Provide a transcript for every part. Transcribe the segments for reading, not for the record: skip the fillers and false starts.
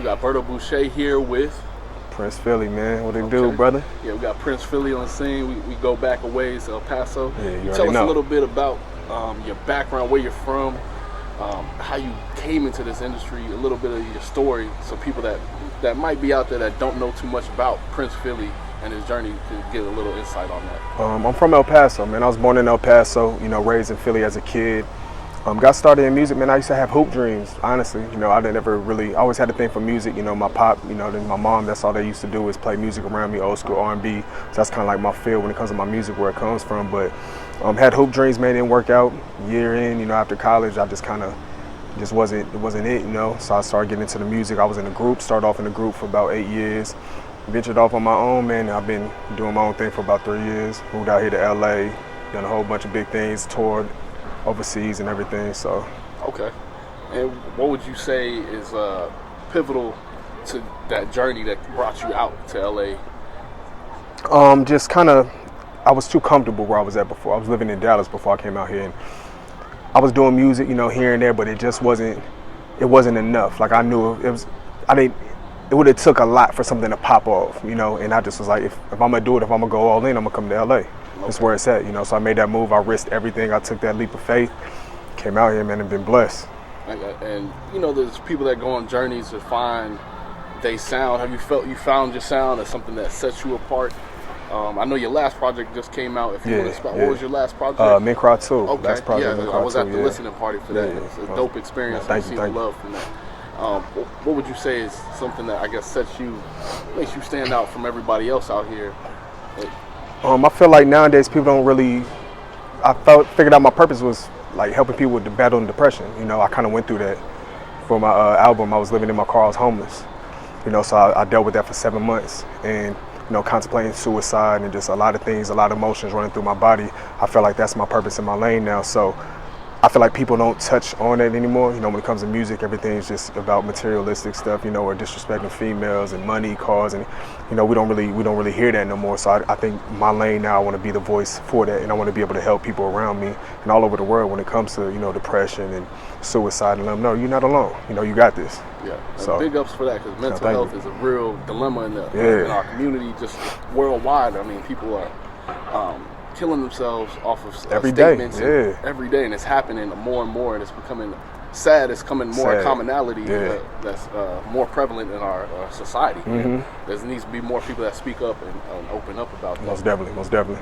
We got Berto Boucher here with Prince Philly, man. What it do, brother? Yeah, we got Prince Philly on the scene. We go back a ways to El Paso. Yeah, you tell us know. a little bit about your background, where you're from, how you came into this industry, a little bit of your story, so people that might be out there that don't know too much about Prince Philly and his journey could get a little insight on that. I'm from El Paso, man. I was born in El Paso, raised in Philly as a kid. Got started in music, man. I used to have hoop dreams, honestly. I always had a thing for music. My pop, then my mom, that's all they used to do is play music around me, old school R&B. So that's kind of like my field when it comes to my music, where it comes from. But had hoop dreams, man, didn't work out. Year in, after college, I just wasn't it. So I started getting into the music. I was in a group, started off in a group for about 8 years. Ventured off on my own, man. I've been doing my own thing for about 3 years. Moved out here to LA, done a whole bunch of big things, toured overseas and everything. So okay. And what would you say is pivotal to that journey that brought you out to LA? Just kind of, I was too comfortable where I was at before. I was living in Dallas before I came out here, and I was doing music, here and there, but it just wasn't enough. Like I knew it would have took a lot for something to pop off, and I just was like, if I'm gonna do it, if I'm gonna go all in, I'm gonna come to LA. That's where it's at, So I made that move. I risked everything. I took that leap of faith. Came out here, man, and been blessed. And there's people that go on journeys to find their sound. Have you felt you found your sound as something that sets you apart? I know your last project just came out. If you want to spot, what was your last project? Men Cry 2. Okay, Last project, I was at the listening party for that. It's a dope experience. Thank you. Love from that. What would you say is something that I guess makes you stand out from everybody else out here? I feel like nowadays people don't really. Figured out my purpose was like helping people with the battle and depression. I kind of went through that for my album. I was living in my car. I was homeless. So I dealt with that for 7 months, and contemplating suicide and just a lot of things, a lot of emotions running through my body. I feel like that's my purpose in my lane now. So I feel like people don't touch on it anymore. When it comes to music, everything's just about materialistic stuff, or disrespecting females and money, cars, and we don't really hear that no more. So I think my lane now, I want to be the voice for that, and I want to be able to help people around me and all over the world when it comes to depression and suicide, and let them know you're not alone. You got this. Yeah. So big ups for that, because mental health is a real dilemma in our community, just worldwide. I mean, people are killing themselves off of statements every day, and it's happening more and more, and it's becoming sad. It's coming more a commonality that's more prevalent in our society. Mm-hmm. There needs to be more people that speak up and open up about that. Most definitely.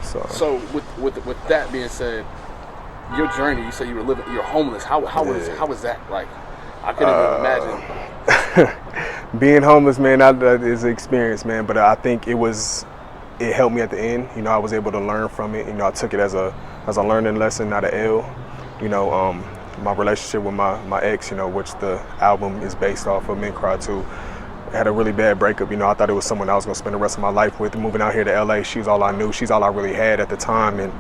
So with that being said, your journey, you said you're homeless. How was that like? I couldn't even imagine. Being homeless, man, that is an experience, man. But I think it helped me at the end. I was able to learn from it. I took it as a learning lesson, not an L. My relationship with my ex, which the album is based off of, Men Cry 2, had a really bad breakup. I thought it was someone I was going to spend the rest of my life with. Moving out here to LA, she was all I knew. She's all I really had at the time, and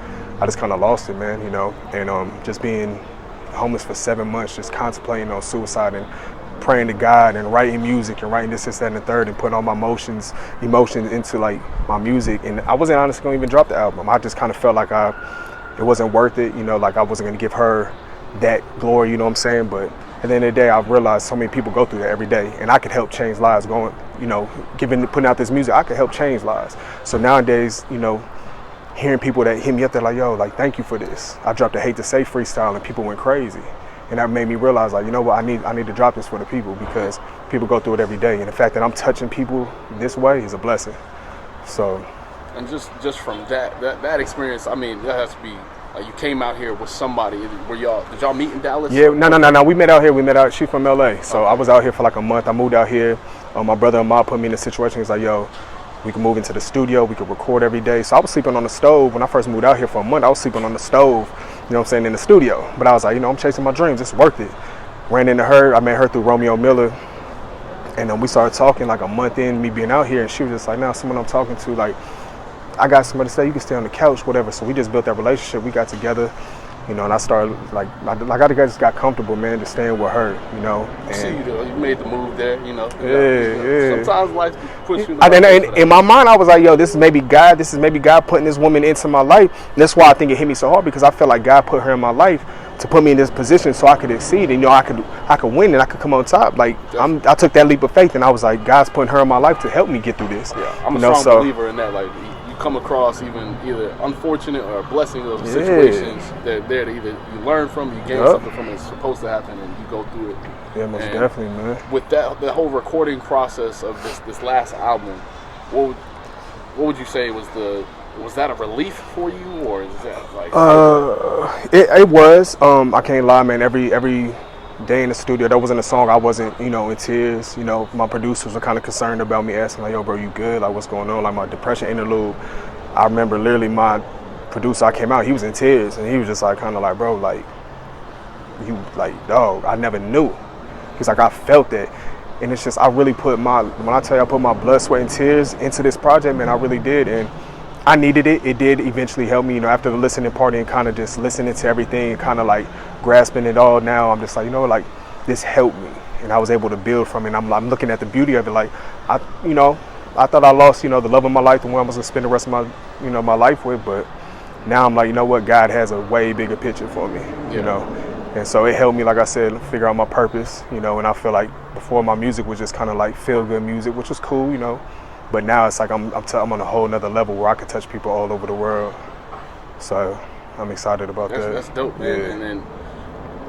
I just kind of lost it, man. And just being homeless for 7 months, just contemplating on suicide and praying to God and writing music and writing this, that, and the third, and putting all my emotions into like my music. And I wasn't honestly going to even drop the album. I just kind of felt like it wasn't worth it, like I wasn't going to give her that glory, what I'm saying? But at the end of the day, I've realized so many people go through that every day, and I could help change lives putting out this music. I could help change lives. So nowadays, hearing people that hit me up, they're like, yo, like, thank you for this. I dropped a Hate to Say freestyle and people went crazy. And that made me realize, like, what, I need to drop this for the people, because people go through it every day. And the fact that I'm touching people this way is a blessing. So. And just from that experience, I mean, that has to be, you came out here with somebody. Did y'all meet in Dallas? Yeah, no. We met out here. She's from LA. So I was out here for like a month. I moved out here. My brother and mom put me in a situation. He's like, yo, we can move into the studio. We could record every day. So I was sleeping on the stove. When I first moved out here for a month, I was sleeping on the stove, in the studio. But I was like, I'm chasing my dreams. It's worth it. Ran into her. I met her through Romeo Miller. And then we started talking like a month in, me being out here. And she was just like, now someone I'm talking to, like, I got somebody to say, you can stay on the couch, whatever. So we just built that relationship. We got together. And I started, I just got comfortable, man, just staying with her, And see, you made the move there, Yeah. Sometimes life puts you in my mind, I was like, yo, this is maybe God putting this woman into my life. And that's why I think it hit me so hard, because I felt like God put her in my life to put me in this position so I could exceed, and you know, I could win and I could come on top. Like I took that leap of faith, and I was like, God's putting her in my life to help me get through this. Yeah, I'm a strong believer in that. Like you come across even either unfortunate or a blessing of situations that there to either you learn from, you gain something from it. It's supposed to happen, and you go through it. Yeah, most definitely, man. With that, the whole recording process of this last album, what would you say was that a relief for you, or is that like? It was. I can't lie, man. Every day in the studio, there wasn't a song I wasn't, you know, in tears. You know, my producers were kind of concerned about me, asking like, "Yo, bro, you good? Like, what's going on?" Like my depression interlude. I remember literally my producer, I came out, he was in tears, and he was just like, kind of like, "Bro, like, you like, dog, I never knew." He's like, "I felt that." And it's just, I really put when I tell you I put my blood, sweat, and tears into this project, man, I really did. And I needed it. It did eventually help me, you know, after the listening party and kind of just listening to everything and kind of like grasping it all. Now I'm just like, you know, like this helped me, and I was able to build from it. And I'm looking at the beauty of it. Like, I thought I lost, you know, the love of my life, the one I was gonna spend the rest of my, you know, my life with. But now I'm like, you know what, God has a way bigger picture for me, you know. And so it helped me, like I said, figure out my purpose, you know. And I feel like before my music was just kind of like feel good music, which was cool, you know. But now it's like I'm on a whole nother level where I can touch people all over the world. So I'm excited about that. That's dope, man. Yeah. And then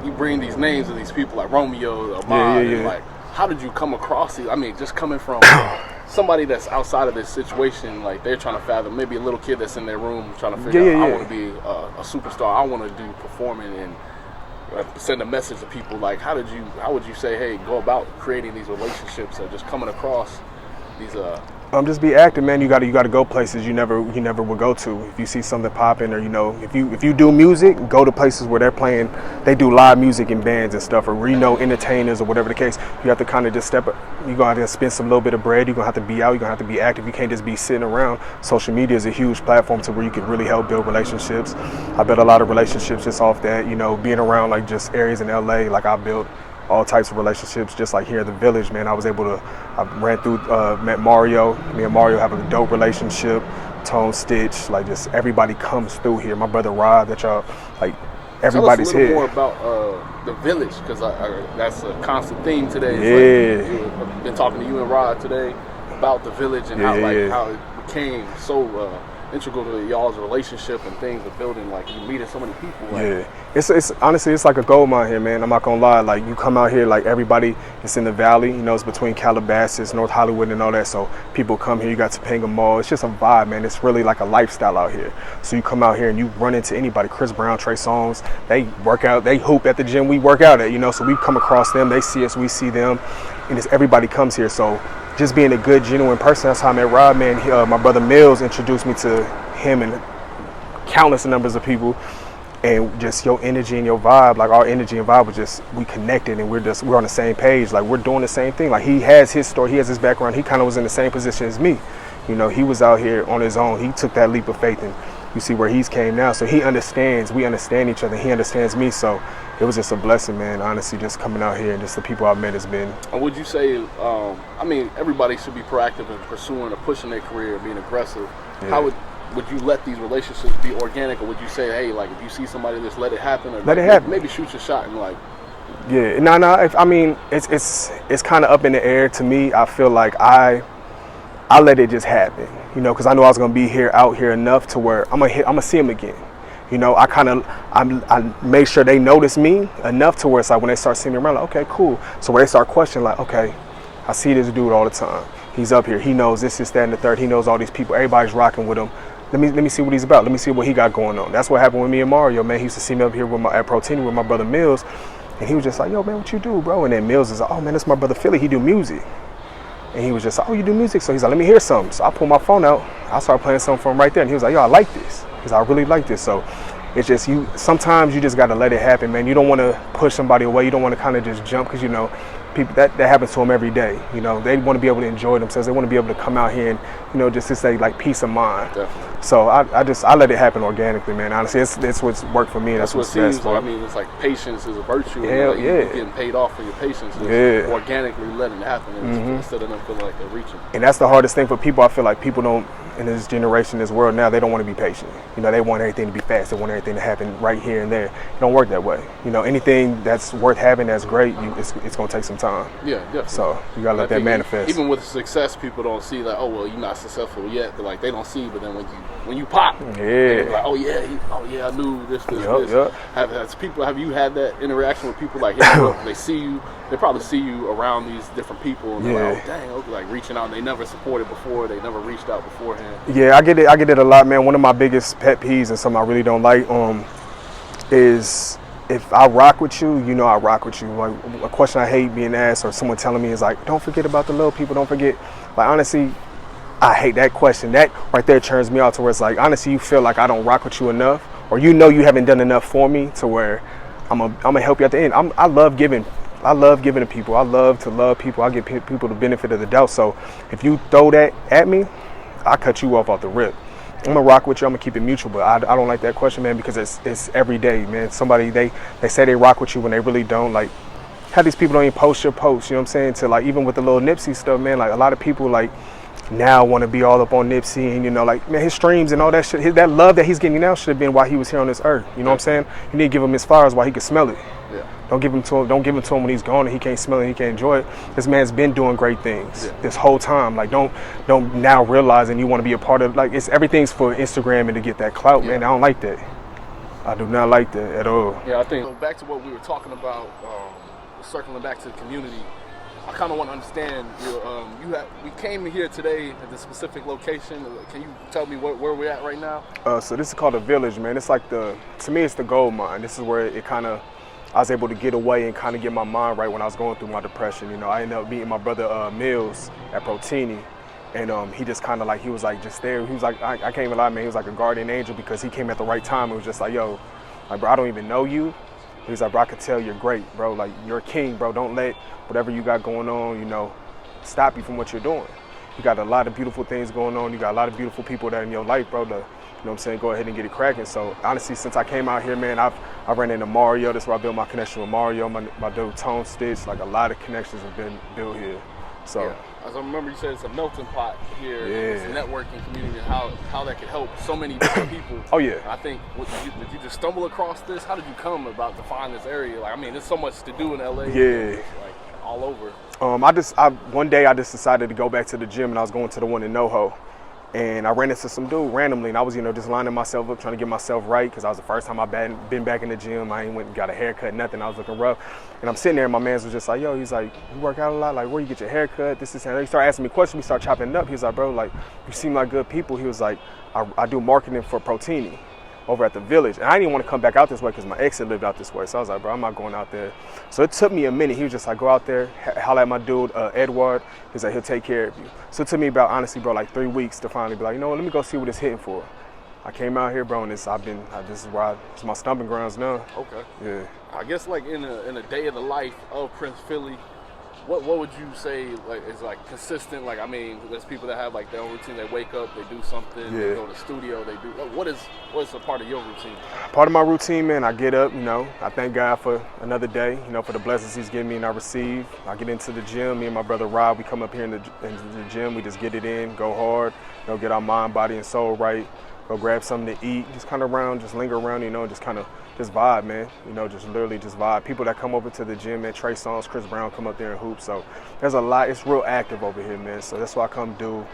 you bring these names of these people like Romeo, Ahmad, and like, how did you come across these? I mean, just coming from somebody that's outside of this situation, like they're trying to fathom, maybe a little kid that's in their room trying to figure out, I want to be a superstar, I want to do performing and send a message to people. Like, how would you say, hey, go about creating these relationships or just coming across these just be active, man. You got to go places you never would go to. If you see something popping, or you know, if you do music, go to places where they're playing. They do live music in bands and stuff, or you know, entertainers or whatever the case. You have to kind of just step up. You're gonna have to spend some little bit of bread. You're gonna have to be out. You're gonna have to be active. You can't just be sitting around. Social media is a huge platform to where you can really help build relationships. I built a lot of relationships just off that. You know, being around like just areas in LA. Like I built all types of relationships just like here at the Village, man. I ran through, met Mario. Me and Mario have a dope relationship. Tone Stitch, like just everybody comes through here. My brother Rod, that y'all, like everybody's here. Tell us a little more about the Village, because that's a constant theme today. It's like I've been talking to you and Rod today about the Village and how it became so integral to y'all's relationship and things of building, like you meeting so many people. Like, it's honestly, it's like a gold mine here, man. I'm not gonna lie. Like you come out here, like everybody is in the valley. You know, it's between Calabasas, North Hollywood, and all that. So people come here. You got Topanga Mall. It's just a vibe, man. It's really like a lifestyle out here. So you come out here and you run into anybody. Chris Brown, Trey Songz. They work out. They hoop at the gym we work out at. You know, so we come across them. They see us. We see them, and it's everybody comes here. So just being a good, genuine person. That's how I met Rod, man. My brother Mills introduced me to him and countless numbers of people, and just your energy and your vibe, like our energy and vibe was just, we connected, and we're on the same page. Like we're doing the same thing. Like he has his story, he has his background. He kind of was in the same position as me. You know, he was out here on his own. He took that leap of faith, and you see where he's came now. So he understands, we understand each other. He understands me. So it was just a blessing, man. Honestly, just coming out here and just the people I've met has been. And would you say, I mean, everybody should be proactive in pursuing or pushing their career, being aggressive. Yeah. How would you let these relationships be organic, or would you say, hey, like if you see somebody, just let it happen, or let it happen. Maybe shoot your shot and like. Yeah, no. I mean, it's kind of up in the air to me. I feel like I let it just happen, you know, because I knew I was gonna be out here enough to where I'm gonna see them again. You know, I made sure they notice me enough to where it's like when they start seeing me around, like, okay, cool. So when they start questioning, like, okay, I see this dude all the time. He's up here. He knows this, that, and the third. He knows all these people. Everybody's rocking with him. Let me see what he's about. Let me see what he got going on. That's what happened with me and Mario, man. He used to see me up here at Protini with my brother Mills, and he was just like, yo, man, what you do, bro? And then Mills is like, oh, man, that's my brother Philly. He do music. And he was just like, oh, you do music? So he's like, let me hear something. So I pulled my phone out. I started playing something for him right there. And he was like, yo, I like this. Because I really like this. So it's just, sometimes you just got to let it happen, man. You don't want to push somebody away. You don't want to kind of just jump, because, you know, people that happens to them every day. You know, they want to be able to enjoy themselves. They want to be able to come out here and, you know, just to say like peace of mind. Definitely. So I let it happen organically, man. Honestly, it's what's worked for me. That's what's best. I mean, it's like patience is a virtue. Hell, like, yeah. You're getting paid off for your patience. Organically letting it happen instead of them feeling like they're reaching. And that's the hardest thing for people. I feel like people don't, in this generation, this world now, they don't want to be patient. You know, they want everything to be fast. They want everything to happen right here and there. It don't work that way. You know, anything that's worth having, that's great, it's going to take some time. Yeah, definitely. So you got to let that manifest. Even with success, people don't see like, oh, well, you're not successful yet. But like, they don't see, but then when you pop, they're like, oh yeah, I knew this. Yep. Have you had that interaction with people like, they see you, they probably see you around these different people and they're like, oh dang, okay, like reaching out, and they never supported before, they never reached out beforehand. Yeah, I get it a lot, man. One of my biggest pet peeves and something I really don't like is if I rock with you, you know I rock with you. Like a question I hate being asked or someone telling me is like, don't forget about the little people, don't forget. Like honestly, I hate that question. That right there turns me out to where it's like, honestly, you feel like I don't rock with you enough, or you know you haven't done enough for me to where I'm gonna help you at the end. I love giving to people. I love to love people. I give people the benefit of the doubt. So if you throw that at me, I cut you off the rip. I'm gonna rock with you. I'm gonna keep it mutual, but I don't like that question, man, because it's every day, man. Somebody they say they rock with you when they really don't. Like, how these people don't even post your posts. You know what I'm saying? To like even with the little Nipsey stuff, man. Like a lot of people like now want to be all up on Nipsey, and you know, like man, his streams and all that shit. That love that he's getting now should have been while he was here on this earth. You know what I'm saying? You need to give him his flowers while he could smell it. Yeah. Don't give him to him when he's gone and he can't smell it, he can't enjoy it. This man's been doing great things this whole time. Like don't now realizing you want to be a part of, like, it's everything's for Instagram and to get that clout, man. I don't like that. I do not like that at all. Yeah, I think back to what we were talking about, circling back to the community. I kind of want to understand. We came here today at the specific location. Can you tell me where we're at right now? So this is called the Village, man. It's like to me, it's the gold mine. This is where it kind of, I was able to get away and kind of get my mind right when I was going through my depression. You know, I ended up meeting my brother Mills at Protini, and he just kind of like, he was like just there. He was like, I can't even lie, man. He was like a guardian angel because he came at the right time. It was just like, yo, like, bro, I don't even know you. He was like, bro, I could tell you're great, bro. Like, you're a king, bro. Don't let whatever you got going on, you know, stop you from what you're doing. You got a lot of beautiful things going on. You got a lot of beautiful people that in your life, bro. You know what I'm saying? Go ahead and get it cracking. So honestly, since I came out here, man, I ran into Mario. That's where I built my connection with Mario. My dude Tone Stitch. Like a lot of connections have been built here. So as I remember, you said it's a melting pot here. It's a networking community. How that could help so many different people. Oh yeah. I think did you just stumble across this? How did you come about to find this area? Like, I mean, there's so much to do in LA. Yeah. Like all over. One day I just decided to go back to the gym, and I was going to the one in NoHo. And I ran into some dude randomly, and I was, you know, just lining myself up, trying to get myself right, because I was the first time I've been back in the gym. I ain't went and got a haircut, nothing. I was looking rough. And I'm sitting there, and my man's was just like, yo, he's like, you work out a lot? Like, where you get your haircut? This and that. He started asking me questions. We started chopping it up. He was like, bro, like, you seem like good people. He was like, I do marketing for Protini over at the Village. And I didn't even want to come back out this way because my ex had lived out this way. So I was like, bro, I'm not going out there. So it took me a minute. He was just like, go out there, holler at my dude, Edward. He's like, he'll take care of you. So it took me about, honestly, bro, like 3 weeks to finally be like, you know what, let me go see what it's hitting for. I came out here, bro, and it's my stomping grounds now. Okay. Yeah. I guess like in a day of the life of Prince Philly, what would you say like is like consistent? Like, I mean, there's people that have like their own routine. They wake up, they do something, they go to the studio, they do. What is a part of your routine? Part of my routine, man, I get up, you know, I thank God for another day, you know, for the blessings he's given me and I receive. I get into the gym, me and my brother Rob, we come up here into the gym, we just get it in, go hard, you know, get our mind, body, and soul right, go grab something to eat, just kind of just linger around, you know, just vibe, man. You know, just literally just vibe. People that come over to the gym, man, Trey Songz, Chris Brown come up there and hoop. So there's a lot. It's real active over here, man. So that's what I come do.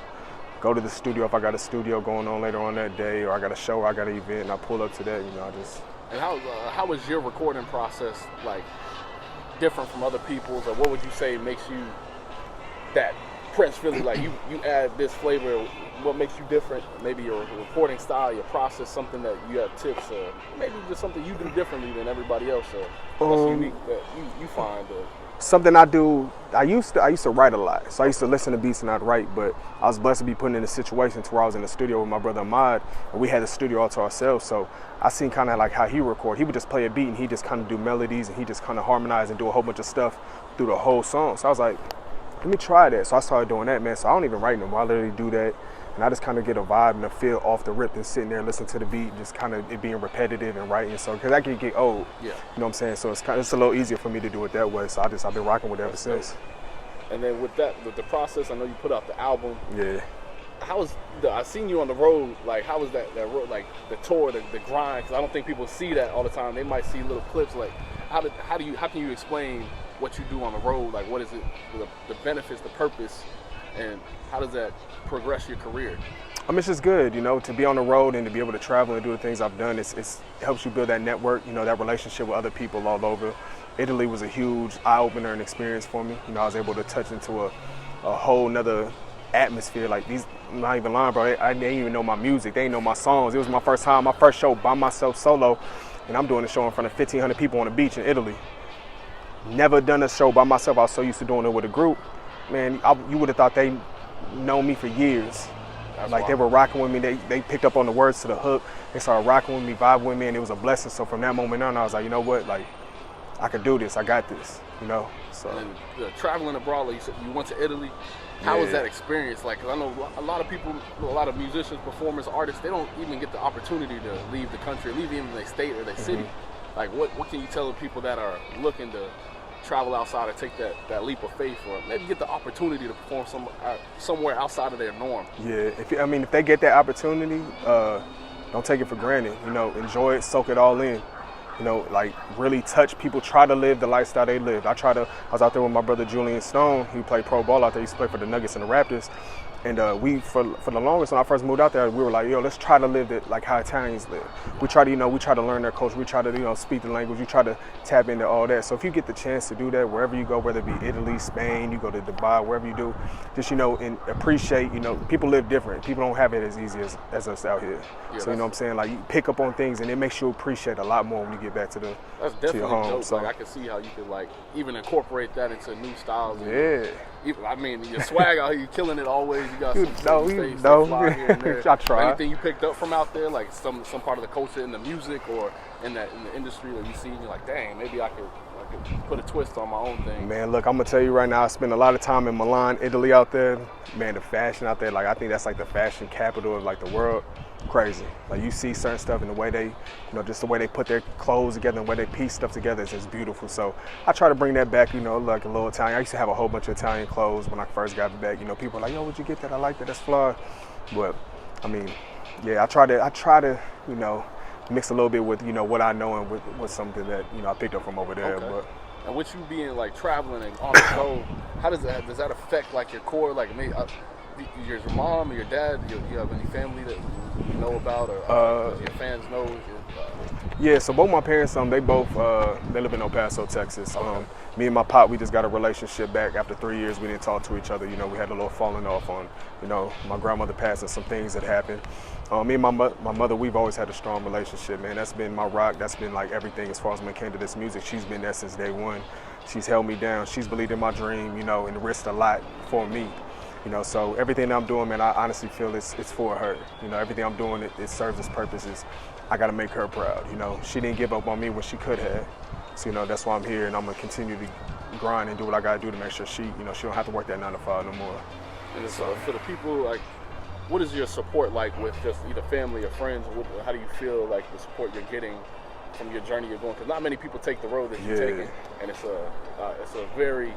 Go to the studio if I got a studio going on later on that day, or I got a show, or I got an event, and I pull up to that. You know, I just. And how is your recording process like different from other people's, or what would you say makes you that Prince Philly? Like you add this flavor. What makes you different? Maybe your recording style, your process, something that you have tips, or maybe just something you do differently than everybody else, or that's unique that you find. Something I do. I used to write a lot, so I used to listen to beats and I'd write. But I was blessed to be put in a situation to where I was in the studio with my brother Ahmad, and we had the studio all to ourselves. So I seen kind of like how he record. He would just play a beat and he just kind of do melodies and he just kind of harmonize and do a whole bunch of stuff through the whole song. So I was like, let me try that. So I started doing that, man. So I don't even write no more. I literally do that. And I just kind of get a vibe and a feel off the rip and sitting there listening to the beat, just kind of it being repetitive and writing. So, because that can get old. Yeah. You know what I'm saying? So it's a little easier for me to do it that way. So I've been rocking with it ever since. And then with the process, I know you put out the album. Yeah. I seen you on the road, like how was that road, like the tour, the grind? Because I don't think people see that all the time. They might see little clips. Like how can you explain what you do on the road? Like what is it, the benefits, the purpose, and how does that progress your career? I mean, it's just good, you know, to be on the road and to be able to travel and do the things I've done. It helps you build that network, you know, that relationship with other people all over. Italy was a huge eye-opener and experience for me. You know, I was able to touch into a whole nother atmosphere. Like I'm not even lying, bro. I didn't even know my music. They didn't know my songs. It was my first time, my first show by myself solo, and I'm doing a show in front of 1,500 people on the beach in Italy. Never done a show by myself. I was so used to doing it with a group. Man, you would have thought they known me for years. That's like wild. They were rocking with me. They picked up on the words to the hook. They started rocking with me, vibing with me, and it was a blessing. So from that moment on, I was like, you know what, like I could do this. I got this. You know. So and traveling abroad, like you said, you went to Italy. How was that experience like? Because I know a lot of people, a lot of musicians, performers, artists, they don't even get the opportunity to leave the country, leave even their state or their city. Like, what can you tell the people that are looking to travel outside or take that leap of faith, or maybe get the opportunity to perform somewhere outside of their norm? Yeah, if they get that opportunity, don't take it for granted. You know, enjoy it, soak it all in. You know, like really touch people, try to live the lifestyle they lived. I was out there with my brother Julian Stone. He played pro ball out there. He used to play for the Nuggets and the Raptors. And we, for the longest, when I first moved out there, we were like, yo, let's try to live it like how Italians live. We try to learn their culture. We try to, speak the language. We try to tap into all that. So if you get the chance to do that, wherever you go, whether it be Italy, Spain, you go to Dubai, wherever you do, just, and appreciate, people live different. People don't have it as easy as us out here. Yeah, so, you know what I'm saying? Like, you pick up on things, and it makes you appreciate a lot more when you get back to your home. Dope. So, like, I can see how you could, like, even incorporate that into new styles. Yeah. I mean, your swag out here, you're killing it always. You got some fly here and there. I try. Anything you picked up from out there, like some part of the culture in the music or in the industry that you see, and you're like, dang, maybe I could put a twist on my own thing. Man, look, I'm gonna tell you right now, I spent a lot of time in Milan, Italy out there. Man, the fashion out there, like I think that's like the fashion capital of like the world. Crazy. Like you see certain stuff in the way they, just the way they put their clothes together and the way they piece stuff together is just beautiful. So I try to bring that back, like a little Italian. I used to have a whole bunch of Italian clothes when I first got back. People are like, yo, where'd you get that? I like that. That's fly. But I mean, yeah, I try to, mix a little bit with, what I know and with something that, I picked up from over there. Okay. But and with you being like traveling and on the road, how does that affect like your core? Like maybe your mom or your dad? You have any family that you know about or your fans know? Yeah, so both my parents, they both they live in El Paso, Texas. Okay. Me and my pop, we just got a relationship back after 3 years. We didn't talk to each other. We had a little falling off on, my grandmother passed and some things that happened. Me and my mother, we've always had a strong relationship, man. That's been my rock. That's been like everything as far as when it came to this music. She's been there since day one. She's held me down. She's believed in my dream, and risked a lot for me. So everything that I'm doing, man, I honestly feel it's for her. Everything I'm doing, it serves its purposes. I got to make her proud. She didn't give up on me when she could have. So, that's why I'm here, and I'm going to continue to grind and do what I got to do to make sure she, she don't have to work that 9 to 5 no more. And so for the people, like, what is your support like with just either family or friends? How do you feel like the support you're getting from your journey you're going? Because not many people take the road that you're taking, and it's a very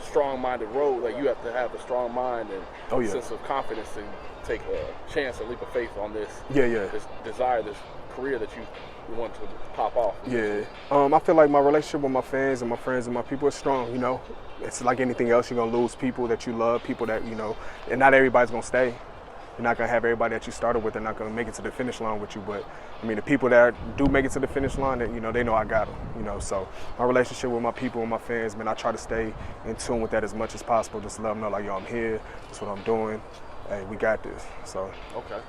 strong-minded road. Like you have to have a strong mind and a sense of confidence to take a chance, a leap of faith on this. This desire, this career that you want to pop off. Yeah. I feel like my relationship with my fans and my friends and my people is strong. It's like anything else. You're gonna lose people that you love, people that and not everybody's gonna stay. You're not gonna have everybody that you started with. They're not gonna make it to the finish line with you. But I mean, the people that do make it to the finish line, that they know I got them. So my relationship with my people and my fans, man, I try to stay in tune with that as much as possible. Just let them know, like, yo, I'm here. That's what I'm doing. Hey, we got this. So okay.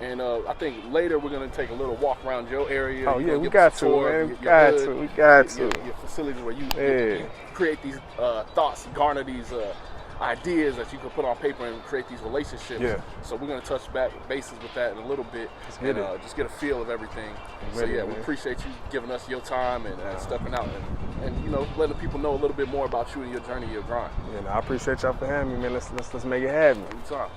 And I think later we're gonna take a little walk around your area. Oh yeah, we got to, man. We got to. Your facilities where you create these thoughts, garner these ideas that you can put on paper and create these relationships. Yeah. So we're going to touch bases with that in a little bit and just get a feel of everything. So yeah, we appreciate you giving us your time and stepping out and you know, letting people know a little bit more about you and your journey, your grind. Yeah, no, I appreciate y'all for having me, man. Let's make it happen. Anytime.